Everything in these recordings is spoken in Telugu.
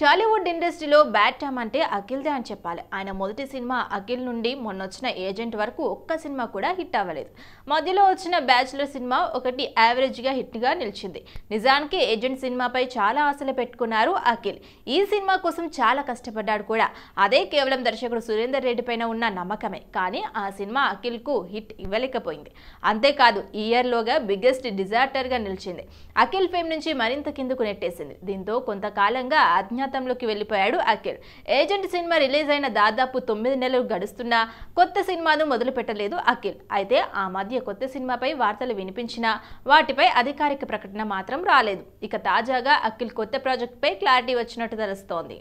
టాలీవుడ్ ఇండస్ట్రీలో బ్యాడ్ టైమ్ అంటే అఖిల్దే అని చెప్పాలి. ఆయన మొదటి సినిమా అఖిల్ నుండి మొన్నొచ్చిన ఏజెంట్ వరకు ఒక్క సినిమా కూడా హిట్ అవ్వలేదు. మధ్యలో వచ్చిన బ్యాచులర్ సినిమా ఒకటి యావరేజ్గా హిట్గా నిలిచింది. నిజానికి ఏజెంట్ సినిమాపై చాలా ఆశలు పెట్టుకున్నారు అఖిల్. ఈ సినిమా కోసం చాలా కష్టపడ్డాడు కూడా. అదే కేవలం దర్శకుడు సురేందర్ రెడ్డి పైన ఉన్న నమ్మకమే. కానీ ఆ సినిమా అఖిల్కు హిట్ ఇవ్వలేకపోయింది. అంతేకాదు ఈ ఇయర్లోగా బిగ్గెస్ట్ డిజాస్టర్గా నిలిచింది. అఖిల్ ఫేమ్ నుంచి మరింత కిందకు నెట్టేసింది. దీంతో కొంతకాలంగా అజ్ఞాతంలోకి వెళ్ళిపోయాడు అఖిల్. ఏజెంట్ సినిమా రిలీజ్ అయిన దాదాపు 9 నెలలు గడుస్తున్నా కొత్త సినిమాను మొదలు పెట్టలేదు అఖిల్. అయితే ఆ మధ్య కొత్త సినిమాపై వార్తలు వినిపించినా వాటిపై అధికారిక ప్రకటన మాత్రం రాలేదు. ఇక తాజాగా అఖిల్ కొత్త ప్రాజెక్టుపై క్లారిటీ వచ్చినట్టు తెలుస్తోంది.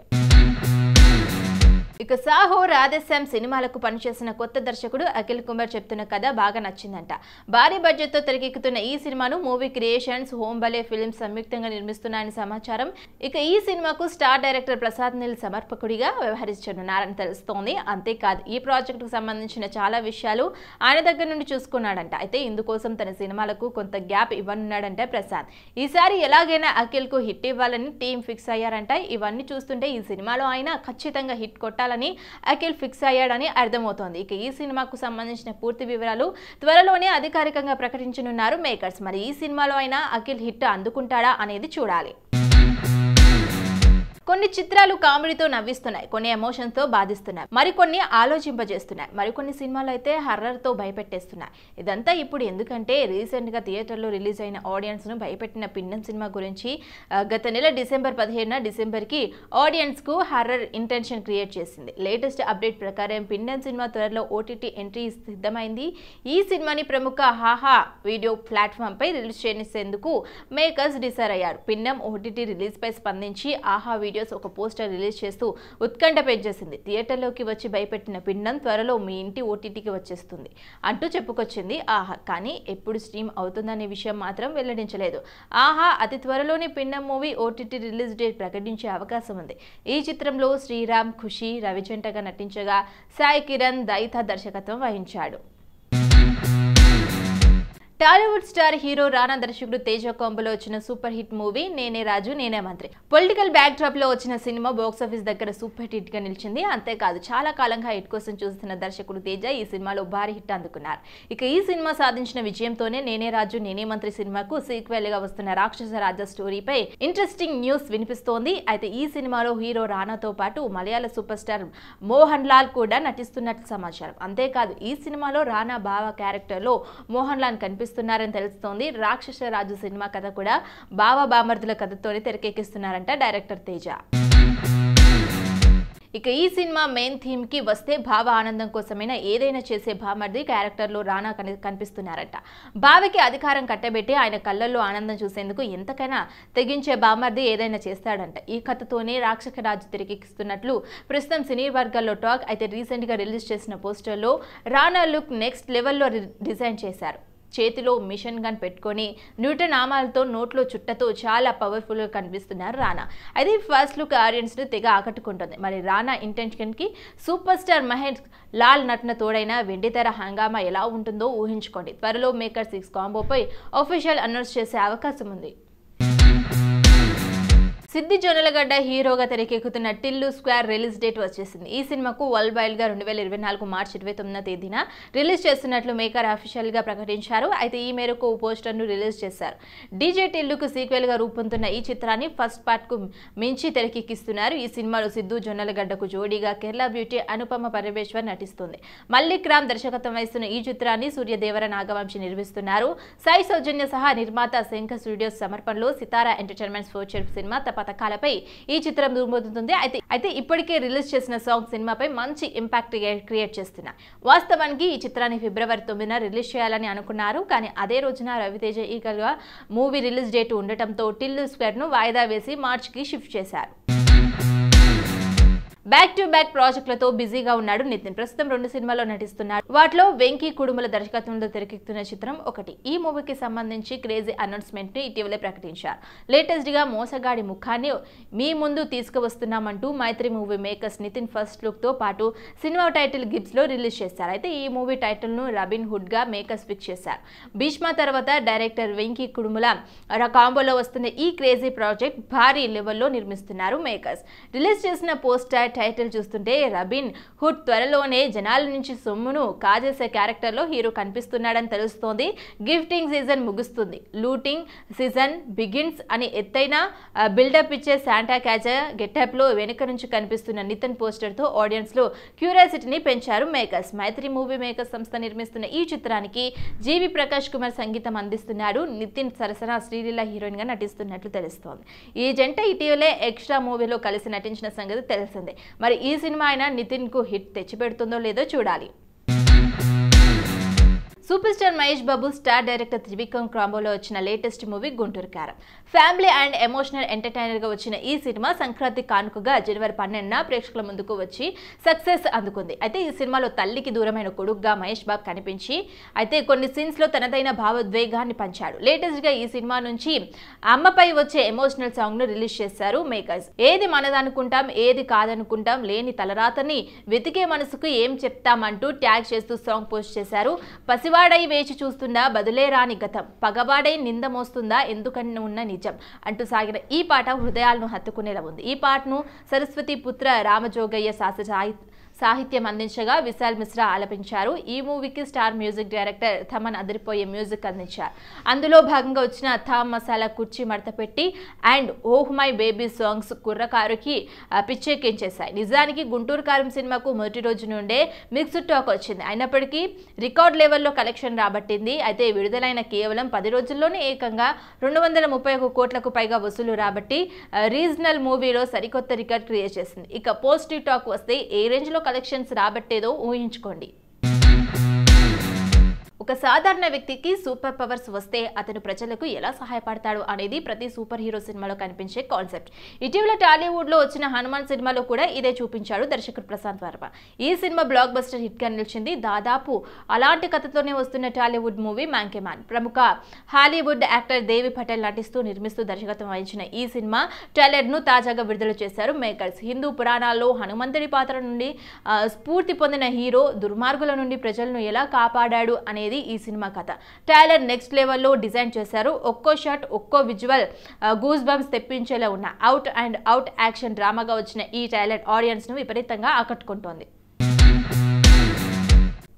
ఇక సాహో, రాధేశ్యామ్ సినిమాలకు పనిచేసిన కొత్త దర్శకుడు అఖిల్ కుమార్ చెప్తున్న కథ బాగా నచ్చిందంట. భారీ బడ్జెట్తో తెరకెక్కుతున్న ఈ సినిమాను మూవీ క్రియేషన్స్, హోమ్ బలే ఫిల్మ్స్ సంయుక్తంగా నిర్మిస్తున్నాయని సమాచారం. ఇక ఈ సినిమాకు స్టార్ డైరెక్టర్ ప్రసాద్ నీల్ సమర్పకుడిగా వ్యవహరించనున్నారని తెలుస్తోంది. అంతేకాదు ఈ ప్రాజెక్టుకు సంబంధించిన చాలా విషయాలు ఆయన దగ్గర నుండి చూసుకున్నాడంట. అయితే ఇందుకోసం తన సినిమాలకు కొంత గ్యాప్ ఇవ్వనున్నాడంట ప్రసాద్. ఈసారి ఎలాగైనా అఖిల్ కు హిట్ ఇవ్వాలని టీం ఫిక్స్ అయ్యారంట. ఇవన్నీ చూస్తుంటే ఈ సినిమాలో ఆయన ఖచ్చితంగా హిట్ కొట్టాలని అఖిల్ ఫిక్స్ అయ్యాడని అర్థమవుతోంది. ఇక ఈ సినిమాకు సంబంధించిన పూర్తి వివరాలు త్వరలోనే అధికారికంగా ప్రకటించనున్నారు మేకర్స్. మరి ఈ సినిమాలో అయినా అఖిల్ హిట్ అందుకుంటాడా అనేది చూడాలి. కొన్ని చిత్రాలు కామెడీతో నవ్విస్తున్నాయి, కొన్ని ఎమోషన్స్తో బాధిస్తున్నాయి, మరికొన్ని ఆలోచింపజేస్తున్నాయి, మరికొన్ని సినిమాలు అయితే హర్రర్తో భయపెట్టేస్తున్నాయి. ఇదంతా ఇప్పుడు ఎందుకంటే రీసెంట్గా థియేటర్లో రిలీజ్ అయిన ఆడియన్స్ను భయపెట్టిన పిండం సినిమా గురించి గత నెల డిసెంబర్ 17కి ఆడియన్స్కు హర్రర్ ఇంటెన్షన్ క్రియేట్ చేసింది. లేటెస్ట్ అప్డేట్ ప్రకారం పిండం సినిమా త్వరలో ఓటీటీ ఎంట్రీ సిద్ధమైంది. ఈ సినిమాని ప్రముఖ హాహా వీడియో ప్లాట్ఫామ్పై రిలీజ్ చేసేందుకు మేకర్స్ డిసైడ్ అయ్యారు. పిండం ఓటీటీ రిలీజ్పై స్పందించి ఆహా వీడియోస్ ఒక పోస్టర్ రిలీజ్ చేస్తూ ఉత్కంఠ పెంచేసింది. థియేటర్లోకి వచ్చి భయపెట్టిన పిండం త్వరలో మీ ఇంటి ఓటీటీకి వచ్చేస్తుంది అంటూ చెప్పుకొచ్చింది ఆహా. కానీ ఎప్పుడు స్ట్రీమ్ అవుతుందనే విషయం మాత్రం వెల్లడించలేదు. ఆహా అతి త్వరలోనే పిండం మూవీ ఓటీటీ రిలీజ్ డేట్ ప్రకటించే అవకాశం ఉంది. ఈ చిత్రంలో శ్రీరామ్, ఖుషి రవిజంటగా నటించగా సాయి కిరణ్ దైతా దర్శకత్వం వహించాడు. టాలీవుడ్ స్టార్ హీరో రానా దర్శకుడు తేజ కాంబోలో వచ్చిన సూపర్ హిట్ మూవీ నేనే రాజు నేనే మంత్రి. పొలిటికల్ బ్యాక్ డ్రాప్ లో వచ్చిన సినిమా బాక్సాఫీస్ దగ్గర సూపర్ హిట్ గా నిలిచింది. అంతేకాదు చాలా కాలంగా హిట్ కోసం చూస్తున్న దర్శకుడు తేజ ఈ సినిమాలో భారీ హిట్ అందుకున్నారు. ఇక ఈ సినిమా సాధించిన విజయంతోనే నేనే రాజు నేనే మంత్రి సినిమాకు సీక్వెల్ గా వస్తున్న రాక్షస రాజా స్టోరీపై ఇంట్రెస్టింగ్ న్యూస్ వినిపిస్తోంది. అయితే ఈ సినిమాలో హీరో రానాతో పాటు మలయాళ సూపర్ స్టార్ మోహన్ లాల్ కూడా నటిస్తున్నట్లు సమాచారం. అంతేకాదు ఈ సినిమాలో రానా బావ క్యారెక్టర్ లో మోహన్ లాల్ కనిపిస్తున్నారని తెలుస్తోంది. రాక్షస రాజు సినిమా కథ కూడా బావ బామర్దుల కథతోనే తెరకెక్కిస్తున్నారంట డైరెక్టర్ తేజ. ఇక ఈ సినిమా మెయిన్ థీమ్ కి వస్తే బావ ఆనందం కోసమైనా ఏదైనా చేసే బామర్ది క్యారెక్టర్ లో రానా కనిపిస్తున్నారట. బావకి అధికారం కట్టబెట్టి ఆయన కళ్ళల్లో ఆనందం చూసేందుకు ఎంతకైనా తెగించే బామర్ది ఏదైనా చేస్తాడంట. ఈ కథతోనే రాక్షస రాజు తెరకెక్కిస్తున్నట్లు ప్రస్తుతం సినీ వర్గాల్లో టాక్. అయితే రీసెంట్ గా రిలీజ్ చేసిన పోస్టర్ లో రానా లుక్ నెక్స్ట్ లెవెల్లో డిజైన్ చేశారు. చేతిలో మిషన్ గన్ పెట్టుకొని నామాలతో నోట్లో చుట్టతో చాలా పవర్ఫుల్గా కనిపిస్తున్నారు రానా. అది ఫస్ట్ లుక్ ఆడియన్స్ను తెగ ఆకట్టుకుంటుంది. మరి రానా ఇంటెన్షన్కి సూపర్ స్టార్ మహేష్ లాల్ నటన తోడైన వెండితెర హంగామా ఎలా ఉంటుందో ఊహించుకోండి. త్వరలో మేకర్స్ ఈ కాంబోపై అఫీషియల్ అనౌన్స్ చేసే అవకాశం ఉంది. సిద్ది జొన్నలగడ్డ హీరోగా తెరకెక్కుతున్న టిల్లు స్క్వేర్ రిలీజ్ డేట్ వచ్చేసింది. ఈ సినిమాకు వరల్డ్ వైడ్ గా 2024 మార్చి 29వ తేదీన రిలీజ్ చేస్తున్నట్లు మేకర్ అఫీషియల్ గా ప్రకటించారు. అయితే ఈ మేరకు పోస్టర్ ను రిలీజ్ చేశారు. డీజే టిల్లుకు సీక్వెల్ గా రూపొందుతున్న ఈ చిత్రాన్ని ఫస్ట్ పార్ట్ కు మించి తెరకెక్కిస్తున్నారు. ఈ సినిమాలో సిద్దు జొన్నలగడ్డకు జోడీగా కేరళ బ్యూటీ అనుపమ పరమేశ్వర్ నటిస్తుంది. మల్లిక్ రామ్ దర్శకత్వం వహిస్తున్న ఈ చిత్రాన్ని సూర్యదేవర నాగవంశి నిర్మిస్తున్నారు. సాయి సౌజన్య సహా నిర్మాత శంకర్ స్టూడియోస్ సమర్పణలో సితారా ఎంటర్టైన్మెంట్స్ ఫోర్చర్ సినిమా పథకాలపై ఈ చిత్రం రూపొందుతుంది. అయితే ఇప్పటికే రిలీజ్ చేసిన సాంగ్ సినిమాపై మంచి ఇంపాక్ట్ క్రియేట్ చేస్తున్నారు. వాస్తవానికి ఈ చిత్రాన్ని ఫిబ్రవరి 9న రిలీజ్ చేయాలని అనుకున్నారు. కానీ అదే రోజున రవితేజ ఈగల్గా మూవీ రిలీజ్ డేట్ ఉండటంతో టిల్లు స్క్వేర్ ను వాయిదా వేసి మార్చికి షిఫ్ట్ చేశారు. బ్యాక్ టు బ్యాక్ ప్రాజెక్టులతో బిజీగా ఉన్నాడు నితిన్. ప్రస్తుతం 2 సినిమాల్లో నటిస్తున్నాడు. వాటిలో వెంకీ కుడుముల దర్శకత్వంలో తెరకెక్కుతున్న చిత్రం ఒకటి. ఈ మూవీకి సంబంధించి క్రేజీ అనౌన్స్మెంట్ ని ఇటీవలే ప్రకటించారు. లేటెస్ట్ గా మోసగాడి ముఖాన్ని మీ ముందు తీసుకువస్తున్నామంటూ Mythri movie makers Nithiin first look తో పాటు సినిమా టైటిల్ గిబ్స్ లో రిలీజ్ చేశారు. అయితే ఈ మూవీ టైటిల్ ను రాబిన్ హుడ్ గా మేకర్స్ ఫిక్స్ చేశారు. భీష్మ తర్వాత డైరెక్టర్ వెంకీ కుడుముల కాంబోలో వస్తున్న ఈ క్రేజీ ప్రాజెక్ట్ భారీ లెవెల్లో నిర్మిస్తున్నారు మేకర్స్. రిలీజ్ చేసిన పోస్టర్ టైటిల్ చూస్తుంటే రాబిన్ హుడ్ త్వరలోనే జనాల నుంచి సొమ్మును కాజేసే క్యారెక్టర్ లో హీరో కనిపిస్తున్నాడని తెలుస్తోంది. గిఫ్టింగ్ సీజన్ ముగుస్తుంది, లూటింగ్ సీజన్ బిగిన్స్ అని ఎత్తైన బిల్డప్ ఇచ్చే శాంటా క్యాజా గెటప్ లో వెనుక నుంచి కనిపిస్తున్న నితిన్ పోస్టర్ తో ఆడియన్స్ లో క్యూరియాసిటీని పెంచారు మేకర్స్. మైత్రి మూవీ మేకర్స్ సంస్థ నిర్మిస్తున్న ఈ చిత్రానికి జీవి ప్రకాష్ కుమార్ సంగీతం అందిస్తున్నాడు. నితిన్ సరసన శ్రీలీల హీరోయిన్ గా నటిస్తున్నట్లు తెలుస్తోంది. ఈ జంట ఇటీవలే ఎక్స్ట్రా మూవీలో కలిసి నటించిన సంగతి తెలిసిందే. మరి ఈ సినిమా అయినా నితిన్ కు హిట్ తెచ్చిపెడుతుందో లేదో చూడాలి. Super star Mahesh Babu star director Trivikram కాంబోలో వచ్చిన లేటెస్ట్ మూవీ గుంటూరు కారం. ఫ్యామిలీ అండ్ ఎమోషనల్ ఎంటర్టైనర్ గా వచ్చిన ఈ సినిమా సంక్రాంతి కానుకగా జనవరి 12న ప్రేక్షకుల ముందుకు వచ్చి సక్సెస్ అందుకుంది. అయితే ఈ సినిమాలో తల్లికి దూరమైన కొడుకుగా మహేష్ బాబు కనిపించి అయితే కొన్ని సీన్స్ లో తనదైన భావోద్వేగాన్ని పంచాడు. లేటెస్ట్ గా ఈ సినిమా నుంచి అమ్మపై వచ్చే ఎమోషనల్ సాంగ్ ను రిలీజ్ చేశారు మేకర్స్. ఏది మనదనుకుంటాం, ఏది కాదనుకుంటాం, లేని తలరాతని వెతికే మనసుకు ఏం చెప్తామంటూ ట్యాగ్ చేస్తూ సాంగ్ పోస్ట్ చేశారు. పసివాడై వేచి చూస్తుందా బదులే రాని గతం, పగవాడై నింద మోస్తుందా ఎందుకని ఉన్న నిజం అంటూ సాగిన ఈ పాట హృదయాలను హత్తుకునేలా ఉంది. ఈ పాటను సరస్వతి పుత్ర రామజోగయ్య సాహిత్యం అందించగా విశాల్ మిశ్రా ఆలపించారు. ఈ మూవీకి స్టార్ మ్యూజిక్ డైరెక్టర్ థమన్ అదిరిపోయే మ్యూజిక్ అందించారు. అందులో భాగంగా వచ్చిన Dham Masala Kurchi Madathapetti and oh my baby songs కుర్రకారుకి పిచ్చెక్కించేశాయి. నిజానికి గుంటూరు కారం సినిమాకు మొదటి రోజు నుండే మిక్స్డ్ టాక్ వచ్చింది. అయినప్పటికీ రికార్డ్ లెవెల్లో కలెక్షన్ రాబట్టింది. అయితే విడుదలైన కేవలం 10 రోజుల్లోనే ఏకంగా 231 కోట్లకు పైగా వసూలు రాబట్టి రీజనల్ మూవీలో సరికొత్త రికార్డ్ క్రియేట్ చేసింది. ఇక పాజిటివ్ టాక్ వస్తే ఏ రేంజ్ లో కలెక్షన్స్ రాబట్టేదో ఊహించుకోండి. ఒక సాధారణ వ్యక్తికి సూపర్ పవర్స్ వస్తే అతను ప్రజలకు ఎలా సహాయపడతాడు అనేది ప్రతి సూపర్ హీరో సినిమాలో కనిపించే కాన్సెప్ట్. ఇటీవల టాలీవుడ్ లో వచ్చిన హనుమాన్ సినిమాలో కూడా ఇదే చూపించాడు దర్శకుడు ప్రశాంత్ వర్మ. ఈ సినిమా బ్లాక్ బస్టర్ హిట్ గా నిలిచింది. దాదాపు అలాంటి కథతోనే వస్తున్న టాలీవుడ్ మూవీ మ్యాంకీ మ్యాన్. ప్రముఖ హాలీవుడ్ యాక్టర్ దేవి పటేల్ నటిస్తూ నిర్మిస్తూ దర్శకత్వం వహించిన ఈ సినిమా ట్రైలర్ ను తాజాగా విడుదల చేశారు మేకర్స్. హిందూ పురాణాల్లో హనుమంతుడి పాత్ర నుండి స్ఫూర్తి పొందిన హీరో దుర్మార్గుల నుండి ప్రజలను ఎలా కాపాడాడు అనేది ఈ సినిమా కథ. ట్రైలర్ నెక్స్ట్ లెవెల్లో డిజైన్ చేశారు. ఒక్కో షాట్ ఒక్కో విజువల్ గూస్ బంప్స్ తెప్పించేలా ఉన్న అవుట్ అండ్ అవుట్ యాక్షన్ డ్రామాగా వచ్చిన ఈ ట్రైలర్ ఆడియన్స్ ను విపరీతంగా ఆకట్టుకుంటోంది.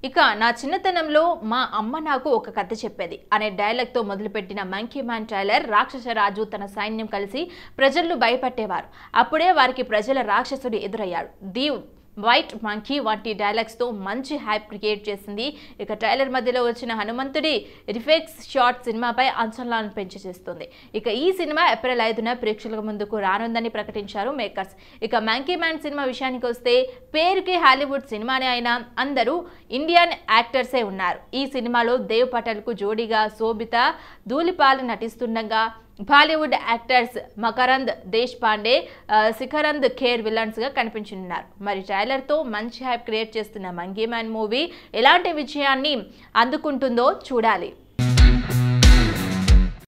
ఇక నా చిన్నతనంలో మా అమ్మ నాకు ఒక కథ చెప్పేది అనే డైలాగ్తో మొదలుపెట్టిన మంకీ మ్యాన్ ట్రైలర్ రాక్షస రాజు తన సైన్యం కలిసి ప్రజలను భయపెట్టేవారు. అప్పుడే వారికి ప్రజల రాక్షసుడు ఎదురయ్యాడు. ది వైట్ మంకీ వంటి డైలాగ్స్ తో మంచి హైప్ క్రియేట్ చేసింది. ఇక ట్రైలర్ మధ్యలో వచ్చిన హనుమంతుడి రిఫెక్స్ షాట్ సినిమాపై అంచనాలను పెంచేస్తుంది. ఇక ఈ సినిమా ఏప్రిల్ 5న ప్రేక్షకుల ముందుకు రానుందని ప్రకటించారు మేకర్స్. ఇక మంకీ మ్యాన్ సినిమా విషయానికి వస్తే పేరుకి హాలీవుడ్ సినిమానే అయినా అందరూ ఇండియన్ యాక్టర్సే ఉన్నారు. ఈ సినిమాలో దేవ్ పటేల్ కు జోడీగా శోభిత ధూళిపాల్ నటిస్తుండగా బాలీవుడ్ యాక్టర్స్ మకరంద్ దేశ్ పాండే, శిఖరంద్ ఖేర్ విలన్స్ గా కనిపించనున్నారు. మరి ట్రైలర్ తో మంచి హైప్ క్రియేట్ చేస్తున్న మంకీ మ్యాన్ మూవీ ఎలాంటి విజయాన్ని అందుకుంటుందో చూడాలి.